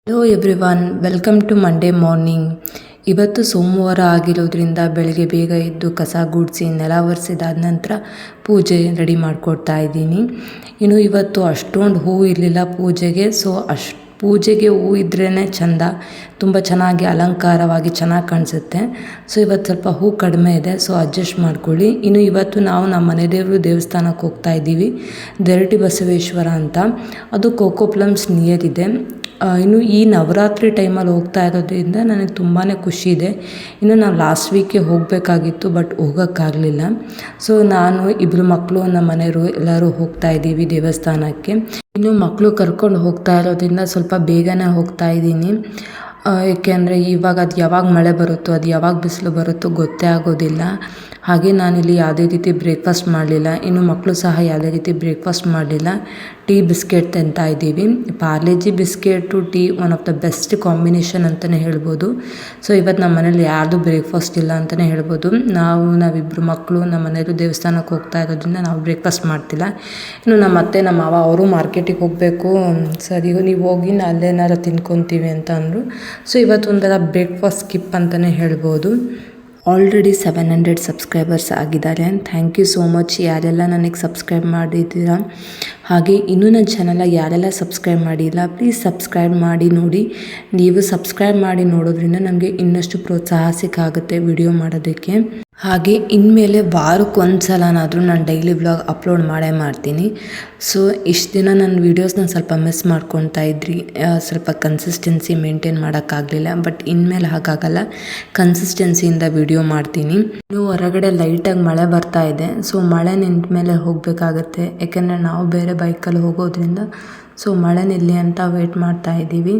Hello everyone, welcome to Monday morning. ಇವತ್ತು ಸೋಮವಾರ ಆಗಿರೋದ್ರಿಂದ ಬೆಳಗ್ಗೆ ಬೇಗ ಎದ್ದು ಕಸ ಗುಡಿಸಿ ನೆಲ ಒರೆಸಿದಾದ ನಂತರ ಪೂಜೆ ರೆಡಿ ಮಾಡಿಕೊಡ್ತಾ ಇದ್ದೀನಿ. ಇನ್ನು ಇವತ್ತು ಅಷ್ಟೊಂದು ಹೂ ಇರಲಿಲ್ಲ ಪೂಜೆಗೆ. ಪೂಜೆಗೆ ಹೂ ಇದ್ರೇ ಚೆಂದ, ತುಂಬ ಚೆನ್ನಾಗಿ ಅಲಂಕಾರವಾಗಿ ಚೆನ್ನಾಗಿ ಕಾಣಿಸುತ್ತೆ. ಇವತ್ತು ಸ್ವಲ್ಪ ಹೂ ಕಡಿಮೆ ಇದೆ, ಅಡ್ಜಸ್ಟ್ ಮಾಡ್ಕೊಳ್ಳಿ. ಇನ್ನು ಇವತ್ತು ನಾವು ನಮ್ಮ ಮನೆ ದೇವರು ದೇವಸ್ಥಾನಕ್ಕೆ ಹೋಗ್ತಾ ಇದ್ದೀವಿ, ದೆರಟಿ ಬಸವೇಶ್ವರ ಅಂತ. ಅದು ಕೋಕೋ ಪ್ಲಮ್ಸ್ ನಿಯರ್ ಇದೆ. ಇನ್ನು ಈ ನವರಾತ್ರಿ ಟೈಮಲ್ಲಿ ಹೋಗ್ತಾ ಇರೋದ್ರಿಂದ ನನಗೆ ತುಂಬಾ ಖುಷಿ ಇದೆ. ಇನ್ನು ನಾವು ಲಾಸ್ಟ್ ವೀಕೆ ಹೋಗಬೇಕಾಗಿತ್ತು, ಬಟ್ ಹೋಗೋಕ್ಕಾಗಲಿಲ್ಲ. ನಾನು ಇಬ್ಬರು ಮಕ್ಕಳು ನಮ್ಮ ಮನೆಯವರು ಎಲ್ಲರೂ ಹೋಗ್ತಾ ಇದ್ದೀವಿ ದೇವಸ್ಥಾನಕ್ಕೆ. ಇನ್ನು ಮಕ್ಕಳು ಕರ್ಕೊಂಡು ಹೋಗ್ತಾ ಇರೋದ್ರಿಂದ ಸ್ವಲ್ಪ ಬೇಗನೆ ಹೋಗ್ತಾ ಇದ್ದೀನಿ. ಏಕೆಂದರೆ ಇವಾಗ ಅದು ಯಾವಾಗ ಮಳೆ ಬರುತ್ತೋ, ಅದು ಯಾವಾಗ ಬಿಸಿಲು ಬರುತ್ತೋ ಗೊತ್ತೇ ಆಗೋದಿಲ್ಲ. ಹಾಗೆ ನಾನಿಲ್ಲಿ ಯಾವುದೇ ರೀತಿ ಬ್ರೇಕ್ಫಾಸ್ಟ್ ಮಾಡಲಿಲ್ಲ. ಇನ್ನು ಮಕ್ಕಳು ಸಹ ಯಾವುದೇ ರೀತಿ ಬ್ರೇಕ್ಫಾಸ್ಟ್ ಮಾಡಲಿಲ್ಲ. ಟೀ ಬಿಸ್ಕೆಟ್ ತಿಂತಾ ಇದ್ದೀವಿ. Parle-G biscuit tea one of the best combination ಅಂತಲೇ ಹೇಳ್ಬೋದು. ಇವತ್ತು ನಮ್ಮ ಮನೇಲಿ ಯಾರ್ದು ಬ್ರೇಕ್ಫಾಸ್ಟ್ ಇಲ್ಲ ಅಂತಲೇ ಹೇಳ್ಬೋದು. ನಾವಿಬ್ಬರು ಮಕ್ಕಳು ನಮ್ಮ ಮನೆಯವರು ದೇವಸ್ಥಾನಕ್ಕೆ ಹೋಗ್ತಾ ಇರೋದ್ರಿಂದ ನಾವು ಬ್ರೇಕ್ಫಾಸ್ಟ್ ಮಾಡ್ತಿಲ್ಲ. ಇನ್ನು ನಮ್ಮ ಅತ್ತೆ ನಮ್ಮ ಮಾವ ಅವರು ಮಾರ್ಕೆಟಿಗೆ ಹೋಗಬೇಕು, ಸರಿ ನೀವು ಹೋಗಿ ಅಲ್ಲೇನಾರು ತಿನ್ಕೊತೀವಿ ಅಂತ ಅಂದರು. ಇವತ್ತು ಒಂಥರ ಬ್ರೇಕ್ಫಾಸ್ಟ್ ಸ್ಕಿಪ್ ಅಂತಲೇ ಹೇಳ್ಬೋದು. ಆಲ್ರೆಡಿ 700 ಸಬ್ಸ್ಕ್ರೈಬರ್ಸ್ ಆಗಿದ್ದಾರೆ. ಥ್ಯಾಂಕ್ ಯು ಸೋ ಮಚ್ ಯಾರೆಲ್ಲ ನನಗೆ ಸಬ್ಸ್ಕ್ರೈಬ್ ಮಾಡಿದ್ದೀರಾ. ಹಾಗೆ ಇನ್ನೂ ನನ್ನ ಚಾನಲ್ನ ಯಾರೆಲ್ಲ ಸಬ್ಸ್ಕ್ರೈಬ್ ಮಾಡಿಲ್ಲ, ಪ್ಲೀಸ್ ಸಬ್ಸ್ಕ್ರೈಬ್ ಮಾಡಿ ನೋಡಿ. ನೀವು ಸಬ್ಸ್ಕ್ರೈಬ್ ಮಾಡಿ ನೋಡೋದ್ರಿಂದ ನನಗೆ ಇನ್ನಷ್ಟು ಪ್ರೋತ್ಸಾಹ ಸಿಕ್ಕಾಗುತ್ತೆ ವಿಡಿಯೋ ಮಾಡೋದಕ್ಕೆ. ಹಾಗೆ ಇನ್ಮೇಲೆ ವಾರಕ್ಕೆ ಒಂದು ಸಲನಾದರೂ ನಾನು ಡೈಲಿ ವ್ಲಾಗ್ ಅಪ್ಲೋಡ್ ಮಾಡೇ ಮಾಡ್ತೀನಿ. ಇಷ್ಟು ದಿನ ನನ್ನ ವೀಡಿಯೋಸ್ನ ಸ್ವಲ್ಪ ಮಿಸ್ ಮಾಡ್ಕೊತಾ ಇದ್ರಿ, ಸ್ವಲ್ಪ ಕನ್ಸಿಸ್ಟೆನ್ಸಿ ಮೇಂಟೈನ್ ಮಾಡೋಕ್ಕಾಗಲಿಲ್ಲ. ಬಟ್ ಇನ್ಮೇಲೆ ಹಾಗಾಗಲ್ಲ, ಕನ್ಸಿಸ್ಟೆನ್ಸಿಯಿಂದ ವಿಡಿಯೋ ಮಾಡ್ತೀನಿ. ಇನ್ನು ಹೊರಗಡೆ ಲೈಟಾಗಿ ಮಳೆ ಬರ್ತಾ ಇದೆ. ಮಳೆ ನಿಂತ ಮೇಲೆ ಹೋಗಬೇಕಾಗತ್ತೆ, ಯಾಕೆಂದರೆ ನಾವು ಬೇರೆ ಬೈಕಲ್ಲಿ ಹೋಗೋದ್ರಿಂದ ಮಳೆ ನಿಲ್ಲಿ ಅಂತ ವೆಯ್ಟ್ ಮಾಡ್ತಾ ಇದ್ದೀವಿ.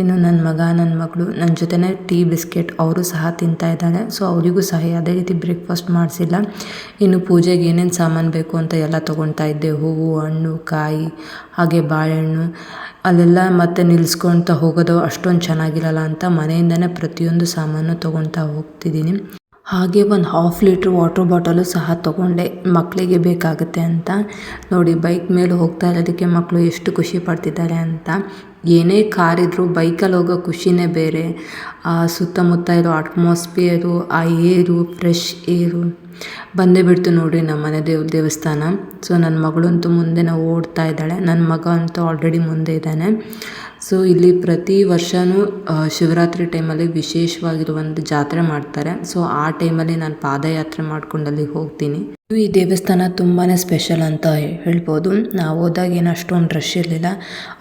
ಇನ್ನು ನನ್ನ ಮಗ ನನ್ನ ಮಗಳು ನನ್ನ ಜೊತೆನೇ ಟೀ ಬಿಸ್ಕೆಟ್ ಅವರು ಸಹ ತಿಂತಾ ಇದ್ದಾರೆ. ಅವರಿಗೂ ಸಹ ಯಾವುದೇ ರೀತಿ ಬ್ರೇಕ್ಫಾಸ್ಟ್ ಮಾಡಿಸಿಲ್ಲ. ಇನ್ನು ಪೂಜೆಗೆ ಏನೇನು ಸಾಮಾನು ಬೇಕು ಅಂತ ಎಲ್ಲ ತೊಗೊಳ್ತಾ ಇದ್ದೆ. ಹೂವು, ಹಣ್ಣು, ಕಾಯಿ, ಹಾಗೆ ಬಾಳೆಹಣ್ಣು. ಅಲ್ಲೆಲ್ಲ ಮತ್ತೆ ನಿಲ್ಲಿಸ್ಕೊಳ್ತಾ ಹೋಗೋದು ಅಷ್ಟೊಂದು ಚೆನ್ನಾಗಿರಲ್ಲ ಅಂತ ಮನೆಯಿಂದನೇ ಪ್ರತಿಯೊಂದು ಸಾಮಾನು ತೊಗೊಳ್ತಾ ಹೋಗ್ತಿದ್ದೀನಿ. ಹಾಗೆ ಒಂದು 1/2 ಲೀಟ್ರ್ ವಾಟರ್ ಬಾಟಲು ಸಹ ತೊಗೊಂಡೆ, ಮಕ್ಕಳಿಗೆ ಬೇಕಾಗುತ್ತೆ ಅಂತ. ನೋಡಿ ಬೈಕ್ ಮೇಲೆ ಹೋಗ್ತಾ ಇರೋದಕ್ಕೆ ಮಕ್ಕಳು ಎಷ್ಟು ಖುಷಿ ಪಡ್ತಿದ್ದಾರೆ ಅಂತ. ಏನೇ ಕಾರಿದ್ರು ಬೈಕಲ್ಲಿ ಹೋಗೋ ಖುಷಿನೇ ಬೇರೆ. ಸುತ್ತಮುತ್ತ ಇರೋ ಅಟ್ಮಾಸ್ಫಿಯರು, ಆ ಏರು, ಫ್ರೆಶ್ ಏರು ಬಂದೇ ಬಿಡ್ತು ನೋಡಿರಿ ನಮ್ಮ ಮನೆ ದೇವಸ್ಥಾನ. ನನ್ನ ಮಗಳಂತೂ ಮುಂದೆ ಓಡ್ತಾ ಇದ್ದಾಳೆ, ನನ್ನ ಮಗ ಅಂತೂ ಆಲ್ರೆಡಿ ಮುಂದೆ ಇದ್ದಾನೆ. ಇಲ್ಲಿ ಪ್ರತಿ ವರ್ಷವೂ ಶಿವರಾತ್ರಿ ಟೈಮಲ್ಲಿ ವಿಶೇಷವಾಗಿರುವಂಥ ಜಾತ್ರೆ ಮಾಡ್ತಾರೆ. ಆ ಟೈಮಲ್ಲಿ ನಾನು ಪಾದಯಾತ್ರೆ ಮಾಡ್ಕೊಂಡು ಅಲ್ಲಿಗೆ ಹೋಗ್ತೀನಿ. ಈ ದೇವಸ್ಥಾನ ತುಂಬಾ ಸ್ಪೆಷಲ್ ಅಂತ ಹೇಳ್ಬೋದು. ನಾವು ಹೋದಾಗ ಏನು ಅಷ್ಟೊಂದು ರಶ್ ಇರಲಿಲ್ಲ,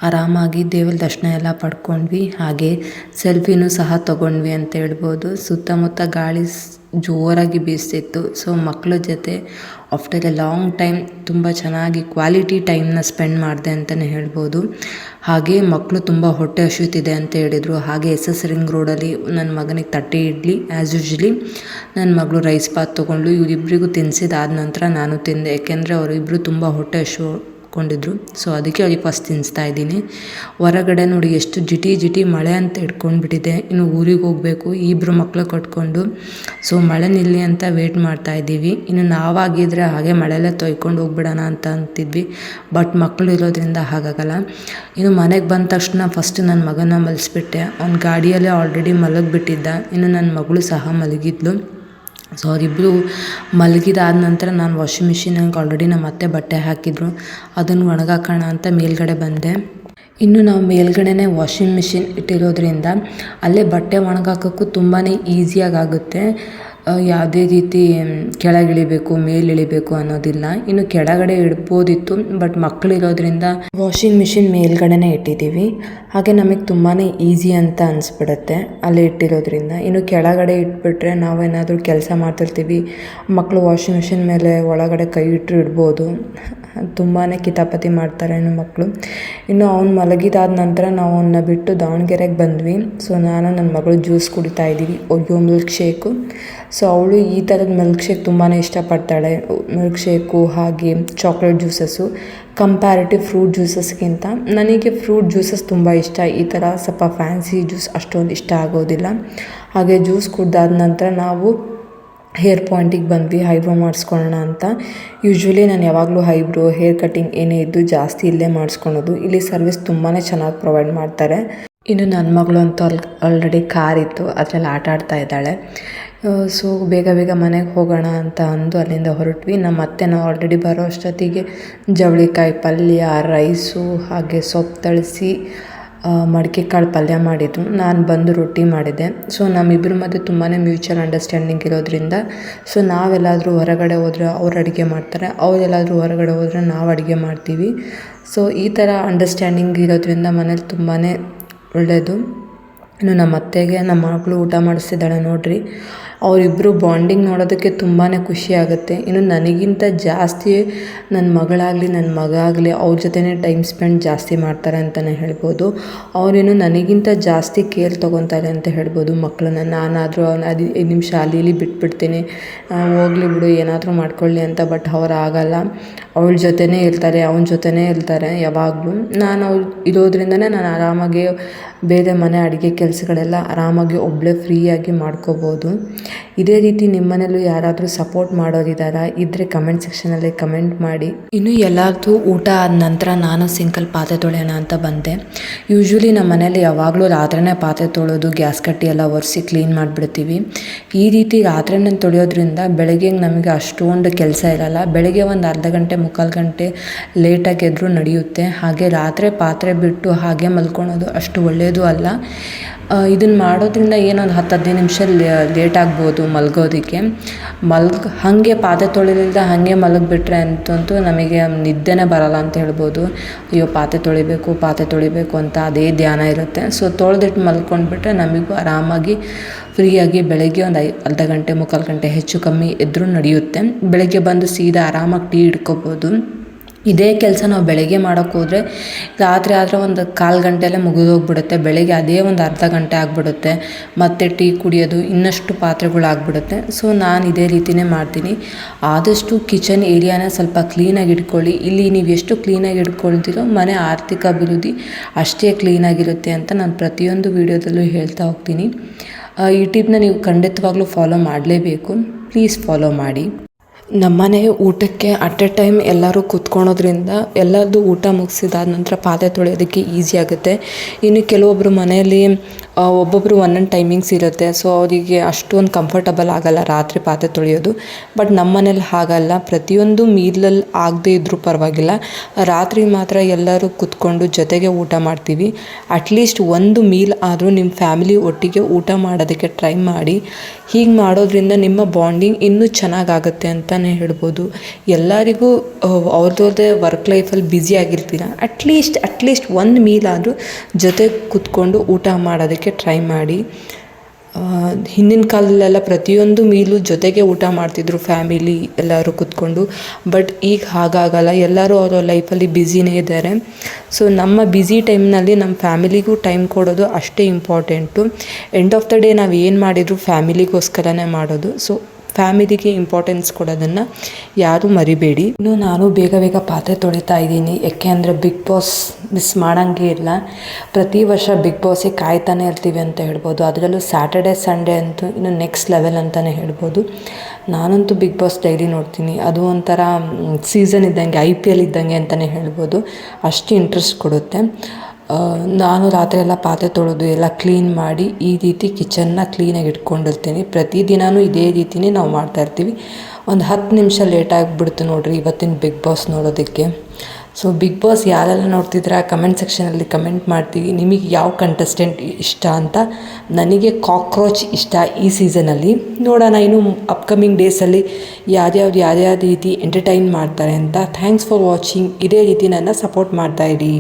ಆರಾಮಾಗಿ ದೇವರ ದರ್ಶನ ಎಲ್ಲ ಪಡ್ಕೊಂಡ್ವಿ. ಹಾಗೆ ಸೆಲ್ಫಿನೂ ಸಹ ತೊಗೊಂಡ್ವಿ ಅಂತ ಹೇಳ್ಬೋದು. ಸುತ್ತಮುತ್ತ ಗಾಳಿ ಜೋರಾಗಿ ಬೀಸ್ತಿತ್ತು. ಮಕ್ಕಳ ಜೊತೆ ಆಫ್ಟರ್ ಎ ಲಾಂಗ್ ಟೈಮ್ ತುಂಬ ಚೆನ್ನಾಗಿ ಕ್ವಾಲಿಟಿ ಟೈಮ್ನ ಸ್ಪೆಂಡ್ ಮಾಡಿದೆ ಅಂತಲೇ ಹೇಳ್ಬೋದು. ಹಾಗೆ ಮಕ್ಕಳು ತುಂಬ ಹೊಟ್ಟೆ ಹಸಿಯುತ್ತಿದೆ ಅಂತ ಹೇಳಿದರು. ಹಾಗೆ SS ರಿಂಗ್ ರೋಡಲ್ಲಿ ನನ್ನ ಮಗನಿಗೆ ತಟ್ಟೆ ಇಡ್ಲಿ ಆ್ಯಸ್ ಯೂಶ್ವಲಿ, ನನ್ನ ಮಗಳು ರೈಸ್ ಬಾತ್ ತೊಗೊಂಡು ಇವರಿಬ್ಬರಿಗೂ ತಿನ್ನಿಸಿದಾದ ನಂತರ ನಾನು ತಿಂದೆ. ಏಕೆಂದರೆ ಅವರಿಬ್ಬರು ತುಂಬ ಹೊಟ್ಟೆ ಹಸ್ಕೊಂಡಿದ್ರು. ಅದಕ್ಕೆ ಅವ್ರಿಗೆ ಫಸ್ಟ್ ತಿನ್ನಿಸ್ತಾ ಇದ್ದೀನಿ. ಹೊರಗಡೆ ನೋಡಿ ಎಷ್ಟು ಜಿಟಿ ಮಳೆ ಅಂತ ಹಿಡ್ಕೊಂಡ್ಬಿಟ್ಟಿದೆ. ಇನ್ನು ಊರಿಗೆ ಹೋಗಬೇಕು ಇಬ್ಬರು ಮಕ್ಕಳು ಕಟ್ಕೊಂಡು. ಮಳೆ ನಿಲ್ಲಿ ಅಂತ ವೆಯ್ಟ್ ಮಾಡ್ತಾ ಇದ್ದೀವಿ. ಇನ್ನು ನಾವಾಗಿದ್ದರೆ ಹಾಗೆ ಮಳೆಯಲ್ಲೇ ತೊಯ್ಕೊಂಡು ಹೋಗ್ಬಿಡೋಣ ಅಂತ ಅಂತಿದ್ವಿ, ಬಟ್ ಮಕ್ಕಳು ಇರೋದ್ರಿಂದ ಹಾಗಾಗಲ್ಲ. ಇನ್ನು ಮನೆಗೆ ಬಂದ ತಕ್ಷಣ ಫಸ್ಟ್ ನನ್ನ ಮಗನ ಮಲಗಿಸ್ಬಿಟ್ಟೆ. ಅವ್ನ ಗಾಡಿಯಲ್ಲೇ ಆಲ್ರೆಡಿ ಮಲಗಿಬಿಟ್ಟಿದ್ದ. ಇನ್ನು ನನ್ನ ಮಗಳು ಸಹ ಮಲಗಿದ್ಲು. ಅವರಿಬ್ಬರು ಮಲಗಿದಾದ ನಂತರ ನಾನು ವಾಷಿಂಗ್ ಮಿಷಿನಿಗೆ ಆಲ್ರೆಡಿ ನಮ್ಮ ಅತ್ತೆ ಬಟ್ಟೆ ಹಾಕಿದ್ರು, ಅದನ್ನು ಒಣಗಾಕೋಣ ಅಂತ ಮೇಲ್ಗಡೆ ಬಂದೆ. ಇನ್ನು ನಾವು ಮೇಲ್ಗಡೆನೇ ವಾಷಿಂಗ್ ಮಿಷಿನ್ ಇಟ್ಟಿರೋದ್ರಿಂದ ಅಲ್ಲೇ ಬಟ್ಟೆ ಒಣಗಾಕೋಕ್ಕೂ ತುಂಬಾ ಈಸಿಯಾಗುತ್ತೆ. ಯಾವುದೇ ರೀತಿ ಕೆಳಗಿಳಿಬೇಕು ಮೇಲಿಳಿಬೇಕು ಅನ್ನೋದಿಲ್ಲ. ಇನ್ನು ಕೆಳಗಡೆ ಇಡ್ಬೋದಿತ್ತು, ಬಟ್ ಮಕ್ಕಳಿರೋದ್ರಿಂದ ವಾಷಿಂಗ್ ಮಿಷಿನ್ ಮೇಲ್ಗಡೆನೇ ಇಟ್ಟಿದ್ದೀವಿ. ಹಾಗೆ ನಮಗೆ ತುಂಬಾ ಈಸಿ ಅಂತ ಅನಿಸ್ಬಿಡುತ್ತೆ ಅಲ್ಲೇ ಇಟ್ಟಿರೋದ್ರಿಂದ. ಇನ್ನು ಕೆಳಗಡೆ ಇಟ್ಬಿಟ್ರೆ ನಾವೇನಾದರೂ ಕೆಲಸ ಮಾಡ್ತಿರ್ತೀವಿ, ಮಕ್ಕಳು ವಾಷಿಂಗ್ ಮಿಷಿನ್ ಮೇಲೆ ಒಳಗಡೆ ಕೈ ಇಟ್ಟರು ಇಡ್ಬೋದು. ತುಂಬಾ ಕಿತಾಪತಿ ಮಾಡ್ತಾರೆ ಇನ್ನು ಮಕ್ಕಳು. ಇನ್ನು ಅವ್ನು ಮಲಗಿದಾದ ನಂತರ ನಾವು ಅವನ್ನ ಬಿಟ್ಟು ದಾವಣಗೆರೆಗೆ ಬಂದ್ವಿ. ನಾನು ನನ್ನ ಮಗಳು ಜ್ಯೂಸ್ ಕುಡಿತಾ ಇದ್ದೀವಿ, ಒಯ್ಯೋ ಮಿಲ್ಕ್ ಶೇಕು. ಅವಳು ಈ ಥರದ ಮಿಲ್ಕ್ ಶೇಕ್ ತುಂಬಾ ಇಷ್ಟಪಡ್ತಾಳೆ. ಮಿಲ್ಕ್ ಶೇಕು ಹಾಗೆ ಚಾಕ್ಲೇಟ್ ಜ್ಯೂಸಸ್ಸು ಕಂಪ್ಯಾರಿಟಿವ್ ಫ್ರೂಟ್ ಜ್ಯೂಸಸ್ಗಿಂತ ನನಗೆ ಫ್ರೂಟ್ ಜ್ಯೂಸಸ್ ತುಂಬ ಇಷ್ಟ. ಈ ಥರ ಸ್ವಲ್ಪ ಫ್ಯಾನ್ಸಿ ಜ್ಯೂಸ್ ಅಷ್ಟೊಂದು ಇಷ್ಟ ಆಗೋದಿಲ್ಲ. ಹಾಗೆ ಜ್ಯೂಸ್ ಕುಡ್ದಾದ ನಂತರ ನಾವು ಹೇರ್ ಪಾಯಿಂಟಿಗೆ ಬಂದ್ವಿ ಐಬ್ರೋ ಮಾಡಿಸ್ಕೊಳ್ಳೋಣ ಅಂತ. ಯೂಶ್ವಲಿ ನಾನು ಯಾವಾಗಲೂ ಐಬ್ರೋ ಹೇರ್ ಕಟ್ಟಿಂಗ್ ಏನೇ ಇದ್ದು ಜಾಸ್ತಿ ಇಲ್ಲೇ ಮಾಡಿಸ್ಕೊಳೋದು. ಇಲ್ಲಿ ಸರ್ವಿಸ್ ತುಂಬಾ ಚೆನ್ನಾಗಿ ಪ್ರೊವೈಡ್ ಮಾಡ್ತಾರೆ. ಇನ್ನು ನನ್ನ ಮಗಳು ಅಂತೂ ಆಲ್ರೆಡಿ ಕಾರ್ ಇತ್ತು, ಅದರಲ್ಲಿ ಆಟ ಆಡ್ತಾ ಇದ್ದಾಳೆ. ಸೊ ಬೇಗ ಬೇಗ ಮನೆಗೆ ಹೋಗೋಣ ಅಂತ ಅಂದು ಅಲ್ಲಿಂದ ಹೊರಟ್ವಿ. ನಮ್ಮ ಅತ್ತೆನೂ ಆಲ್ರೆಡಿ ಬರೋ ಅಷ್ಟೊತ್ತಿಗೆ ಜವಳಿಕಾಯಿ ಪಲ್ಯ, ರೈಸು, ಹಾಗೆ ಸೊಪ್ಪು ತಳಿಸಿ ಮಡಿಕೆ ಕಾಳು ಪಲ್ಯ ಮಾಡಿದ್ರು. ನಾನು ಬಂದು ರೊಟ್ಟಿ ಮಾಡಿದ್ದೆ. ಸೊ ನಮ್ಮಿಬ್ಬರ ಮಧ್ಯೆ ತುಂಬಾ ಮ್ಯೂಚುವಲ್ ಅಂಡರ್ಸ್ಟ್ಯಾಂಡಿಂಗ್ ಇರೋದ್ರಿಂದ ಸೊ ನಾವೆಲ್ಲಾದರೂ ಹೊರಗಡೆ ಹೋದರೆ ಅವ್ರು ಅಡುಗೆ ಮಾಡ್ತಾರೆ, ಅವರೆಲ್ಲಾದರೂ ಹೊರಗಡೆ ಹೋದರೆ ನಾವು ಅಡುಗೆ ಮಾಡ್ತೀವಿ. ಸೊ ಈ ಥರ ಅಂಡರ್ಸ್ಟ್ಯಾಂಡಿಂಗ್ ಇರೋದ್ರಿಂದ ಮನೇಲಿ ತುಂಬಾ ಒಳ್ಳೆಯದು. ಇನ್ನು ನಮ್ಮ ಅತ್ತೆಗೆ ನಮ್ಮ ಮಗಳು ಊಟ ಮಾಡಿಸ್ತಿದ್ದಾಳೆ ನೋಡಿರಿ. ಅವರಿಬ್ಬರು ಬಾಂಡಿಂಗ್ ನೋಡೋದಕ್ಕೆ ತುಂಬಾ ಖುಷಿ ಆಗುತ್ತೆ. ಇನ್ನು ನನಗಿಂತ ಜಾಸ್ತಿ ನನ್ನ ಮಗಳಾಗಲಿ ನನ್ನ ಮಗ ಆಗಲಿ ಅವ್ರ ಜೊತೆನೇ ಟೈಮ್ ಸ್ಪೆಂಡ್ ಜಾಸ್ತಿ ಮಾಡ್ತಾರೆ ಅಂತಲೇ ಹೇಳ್ಬೋದು. ಅವರೇನು ನನಗಿಂತ ಜಾಸ್ತಿ ಕೇರ್ ತೊಗೊತಾರೆ ಅಂತ ಹೇಳ್ಬೋದು ಮಕ್ಕಳನ್ನ. ನಾನಾದರೂ 5 ನಿಮಿಷ ಅಲ್ಲಿ ಇಲ್ಲಿ ಬಿಟ್ಬಿಡ್ತೀನಿ, ಹೋಗಲಿ ಬಿಡು ಏನಾದರೂ ಮಾಡ್ಕೊಳ್ಳಿ ಅಂತ. ಬಟ್ ಅವ್ರು ಆಗಲ್ಲ, ಅವಳ ಜೊತೆನೇ ಇರ್ತಾರೆ, ಅವನ ಜೊತೆನೇ ಇರ್ತಾರೆ ಯಾವಾಗಲೂ. ನಾನು ಅವ್ರು ಇರೋದ್ರಿಂದನೇ ನಾನು ಆರಾಮಾಗಿ ಬೇರೆ ಮನೆ ಅಡುಗೆ ಕೆಲಸಗಳೆಲ್ಲ ಆರಾಮಾಗಿ ಒಬ್ಬಳೇ ಫ್ರೀಯಾಗಿ ಮಾಡ್ಕೋಬೋದು. ಇದೇ ರೀತಿ ನಿಮ್ಮ ಮನೇಲೂ ಯಾರಾದರೂ ಸಪೋರ್ಟ್ ಮಾಡೋರಿದ್ದಾರಾ? ಇದ್ದರೆ ಕಮೆಂಟ್ ಸೆಕ್ಷನಲ್ಲಿ ಕಮೆಂಟ್ ಮಾಡಿ. ಇನ್ನು ಎಲ್ಲರದ್ದು ಊಟ ಆದ ನಂತರ ನಾನು ಸಿಂಕಲ್ಲಿ ಪಾತ್ರೆ ತೊಳೆಯೋಣ ಅಂತ ಬಂದೆ. ಯೂಶ್ವಲಿ ನಮ್ಮ ಮನೇಲಿ ಯಾವಾಗಲೂ ರಾತ್ರಿನೇ ಪಾತ್ರೆ ತೊಳೆಯೋದು, ಗ್ಯಾಸ್ ಕಟ್ಟಿ ಎಲ್ಲ ಒರೆಸಿ ಕ್ಲೀನ್ ಮಾಡಿಬಿಡ್ತೀವಿ. ಈ ರೀತಿ ರಾತ್ರಿನೇ ತೊಳೆಯೋದ್ರಿಂದ ಬೆಳಗ್ಗೆ ನಮಗೆ ಅಷ್ಟೊಂದು ಕೆಲಸ ಇರಲ್ಲ. ಬೆಳಗ್ಗೆ ಒಂದು ಅರ್ಧ ಗಂಟೆ ಮುಕ್ಕಾಲು ಗಂಟೆ ಲೇಟಾಗಿ ಎದ್ರೂ ನಡೆಯುತ್ತೆ. ಹಾಗೆ ರಾತ್ರಿ ಪಾತ್ರೆ ಬಿಟ್ಟು ಹಾಗೆ ಮಲ್ಕೊಳೋದು ಅಷ್ಟು ಒಳ್ಳೆಯದು ಅಲ್ಲ. ಇದನ್ನು ಮಾಡೋದ್ರಿಂದ ಏನೊಂದು 10-15 ನಿಮಿಷ ಲೇಟ್ ಆಗ್ಬೋದು ಮಲಗೋದಕ್ಕೆ. ಹಾಗೆ ಪಾತ್ರೆ ತೊಳಿಲಿಲ್ದ ಹಾಗೆ ಮಲಗಿಬಿಟ್ರೆ ಅಂತಂತೂ ನಮಗೆ ನಿದ್ದೆನೇ ಬರೋಲ್ಲ ಅಂತ ಹೇಳ್ಬೋದು. ಅಯ್ಯೋ ಪಾತ್ರೆ ತೊಳಿಬೇಕು ಅಂತ ಅದೇ ಧ್ಯಾನ ಇರುತ್ತೆ. ಸೊ ತೊಳೆದಿಟ್ಟು ಮಲ್ಕೊಂಡ್ಬಿಟ್ರೆ ನಮಗೂ ಆರಾಮಾಗಿ ಫ್ರೀಯಾಗಿ ಬೆಳಗ್ಗೆ ಒಂದು ಅರ್ಧ ಗಂಟೆ ಮುಕ್ಕಾಲು ಗಂಟೆ ಹೆಚ್ಚು ಕಮ್ಮಿ ಎದ್ರೂ ನಡೆಯುತ್ತೆ. ಬೆಳಗ್ಗೆ ಬಂದು ಸೀದಾ ಆರಾಮಾಗಿ ಟೀ ಹಿಡ್ಕೊಬೋದು. ಇದೇ ಕೆಲಸ ನಾವು ಬೆಳಗ್ಗೆ ಮಾಡೋಕ್ಕೆ ಹೋದರೆ ರಾತ್ರಿ ಆದರೆ ಒಂದು ಕಾಲು ಗಂಟೆಯಲ್ಲೇ ಮುಗಿದೋಗ್ಬಿಡುತ್ತೆ. ಬೆಳಗ್ಗೆ ಅದೇ ಒಂದು ಅರ್ಧ ಗಂಟೆ ಆಗಿಬಿಡುತ್ತೆ. ಮತ್ತು ಟೀ ಕುಡಿಯೋದು ಇನ್ನಷ್ಟು ಪಾತ್ರೆಗಳಾಗ್ಬಿಡುತ್ತೆ. ಸೊ ನಾನು ಇದೇ ರೀತಿಯೇ ಮಾಡ್ತೀನಿ. ಆದಷ್ಟು ಕಿಚನ್ ಏರಿಯಾನ ಸ್ವಲ್ಪ ಕ್ಲೀನಾಗಿ ಇಟ್ಕೊಳ್ಳಿ. ಇಲ್ಲಿ ನೀವು ಎಷ್ಟು ಕ್ಲೀನಾಗಿ ಇಟ್ಕೊಳ್ತೀರೋ ಮನೆ ಆರ್ಥಿಕ ಅಭಿವೃದ್ಧಿ ಅಷ್ಟೇ ಕ್ಲೀನಾಗಿರುತ್ತೆ ಅಂತ ನಾನು ಪ್ರತಿಯೊಂದು ವೀಡಿಯೋದಲ್ಲೂ ಹೇಳ್ತಾ ಹೋಗ್ತೀನಿ. ಈ ಟಿಪ್ನ ನೀವು ಖಂಡಿತವಾಗ್ಲೂ ಫಾಲೋ ಮಾಡಲೇಬೇಕು. ಪ್ಲೀಸ್ ಫಾಲೋ ಮಾಡಿ. ನಮ್ಮನೆ ಊಟಕ್ಕೆ ಅಟ್ ಎ ಟೈಮ್ ಎಲ್ಲರೂ ಕೂತ್ಕೊಳೋದ್ರಿಂದ ಎಲ್ಲರದ್ದು ಊಟ ಮುಗಿಸಿದಾದ ನಂತರ ಪಾತ್ರೆ ತೊಳೆಯೋದಕ್ಕೆ ಈಸಿ ಆಗುತ್ತೆ. ಇನ್ನು ಕೆಲವೊಬ್ಬರು ಮನೆಯಲ್ಲಿ ಒಬ್ಬೊಬ್ಬರು ಒಂದೊಂದು ಟೈಮಿಂಗ್ಸ್ ಇರುತ್ತೆ. ಸೊ ಅವರಿಗೆ ಅಷ್ಟೊಂದು ಕಂಫರ್ಟಬಲ್ ಆಗೋಲ್ಲ ರಾತ್ರಿ ಪಾತ್ರೆ ತೊಳೆಯೋದು. ಬಟ್ ನಮ್ಮ ಮನೇಲಿ ಹಾಗಲ್ಲ. ಪ್ರತಿಯೊಂದು ಮೀಲಲ್ಲಿ ಆಗದೇ ಇದ್ದರೂ ಪರವಾಗಿಲ್ಲ, ರಾತ್ರಿ ಮಾತ್ರ ಎಲ್ಲರೂ ಕೂತ್ಕೊಂಡು ಜೊತೆಗೆ ಊಟ ಮಾಡ್ತೀವಿ. ಅಟ್ಲೀಸ್ಟ್ ಒಂದು ಮೀಲ್ ಆದರೂ ನಿಮ್ಮ ಫ್ಯಾಮಿಲಿ ಒಟ್ಟಿಗೆ ಊಟ ಮಾಡೋದಕ್ಕೆ ಟ್ರೈ ಮಾಡಿ. ಹೀಗೆ ಮಾಡೋದ್ರಿಂದ ನಿಮ್ಮ ಬಾಂಡಿಂಗ್ ಇನ್ನೂ ಚೆನ್ನಾಗಾಗುತ್ತೆ ಅಂತಲೇ ಹೇಳ್ಬೋದು. ಎಲ್ಲರಿಗೂ ಅವ್ರದ್ದೇ ವರ್ಕ್ ಲೈಫಲ್ಲಿ ಬ್ಯುಸಿ ಆಗಿರ್ತೀರ, ಅಟ್ಲೀಸ್ಟ್ ಒಂದು ಮೀಲ್ ಆದರೂ ಜೊತೆ ಕೂತ್ಕೊಂಡು ಊಟ ಮಾಡೋದಕ್ಕೆ ಟ್ರೈ ಮಾಡಿ. ಹಿಂದಿನ ಕಾಲದಲ್ಲೆಲ್ಲ ಪ್ರತಿಯೊಂದು ಮೀಲು ಜೊತೆಗೆ ಊಟ ಮಾಡ್ತಿದ್ರು ಫ್ಯಾಮಿಲಿ ಎಲ್ಲರೂ ಕೂತ್ಕೊಂಡು. ಬಟ್ ಈಗ ಹಾಗಾಗಲ್ಲ, ಎಲ್ಲರೂ ಅವರ ಲೈಫಲ್ಲಿ ಬ್ಯುಸಿನೇ ಇದ್ದಾರೆ. ಸೊ ನಮ್ಮ ಬ್ಯುಸಿ ಟೈಮ್ನಲ್ಲಿ ನಮ್ಮ ಫ್ಯಾಮಿಲಿಗೂ ಟೈಮ್ ಕೊಡೋದು ಅಷ್ಟೇ important. End of the day ನಾವು ಏನು ಮಾಡಿದರೂ ಫ್ಯಾಮಿಲಿಗೋಸ್ಕರನೇ ಮಾಡೋದು. ಸೊ ಫ್ಯಾಮಿಲಿಗೆ ಇಂಪಾರ್ಟೆನ್ಸ್ ಕೊಡೋದನ್ನು ಯಾರೂ ಮರಿಬೇಡಿ. ಇನ್ನು ನಾನು ಬೇಗ ಪಾತ್ರೆ ತೊಳಿತಾ ಇದ್ದೀನಿ. ಯಾಕೆ ಅಂದರೆ ಬಿಗ್ ಬಾಸ್ ಮಿಸ್ ಮಾಡೋಂಗೇ ಇಲ್ಲ. ಪ್ರತಿ ವರ್ಷ ಬಿಗ್ ಬಾಸಿಗೆ ಕಾಯ್ತಾನೆ ಇರ್ತೀವಿ ಅಂತ ಹೇಳ್ಬೋದು. ಅದರಲ್ಲೂ ಸ್ಯಾಟರ್ಡೆ ಸಂಡೇ ಅಂತೂ ಇನ್ನು ನೆಕ್ಸ್ಟ್ ಲೆವೆಲ್ ಅಂತಲೇ ಹೇಳ್ಬೋದು. ನಾನಂತೂ ಬಿಗ್ ಬಾಸ್ ಡೈಲಿ ನೋಡ್ತೀನಿ. ಅದು ಒಂಥರ ಸೀಸನ್ ಇದ್ದಂಗೆ, IPL ಇದ್ದಂಗೆ ಅಂತಲೇ ಹೇಳ್ಬೋದು. ಅಷ್ಟು ಇಂಟ್ರೆಸ್ಟ್ ಕೊಡುತ್ತೆ. ನಾನು ರಾತ್ರಿ ಎಲ್ಲ ಪಾತ್ರೆ ತೊಳೆದು ಎಲ್ಲ ಕ್ಲೀನ್ ಮಾಡಿ ಈ ರೀತಿ ಕಿಚನ್ನ ಕ್ಲೀನಾಗಿ ಇಟ್ಕೊಂಡಿರ್ತೀನಿ. ಪ್ರತಿದಿನವೂ ಇದೇ ರೀತಿಯೇ ನಾವು ಮಾಡ್ತಾಯಿರ್ತೀವಿ. ಒಂದು 10 ನಿಮಿಷ ಲೇಟ್ ಆಗಿಬಿಡ್ತು ನೋಡಿರಿ ಇವತ್ತಿನ ಬಿಗ್ ಬಾಸ್ ನೋಡೋದಕ್ಕೆ. ಸೊ ಬಿಗ್ ಬಾಸ್ ಯಾರೆಲ್ಲ ನೋಡ್ತಿದ್ರೆ ಕಮೆಂಟ್ ಸೆಕ್ಷನಲ್ಲಿ ಕಮೆಂಟ್ ಮಾಡ್ತೀವಿ ನಿಮಗೆ ಯಾವ ಕಂಟೆಸ್ಟೆಂಟ್ ಇಷ್ಟ ಅಂತ. ನನಗೆ ಕಾಕ್ರೋಚ್ ಇಷ್ಟ ಈ ಸೀಸನಲ್ಲಿ. ನೋಡೋಣ ಇನ್ನು ಅಪ್ಕಮಿಂಗ್ ಡೇಸಲ್ಲಿ ಯಾರ್ಯಾವ ರೀತಿ ಎಂಟರ್ಟೈನ್ ಮಾಡ್ತಾರೆ ಅಂತ. Thanks for watching. ಇದೇ ರೀತಿ ನನ್ನ ಸಪೋರ್ಟ್ ಮಾಡ್ತಾಯಿರಿ.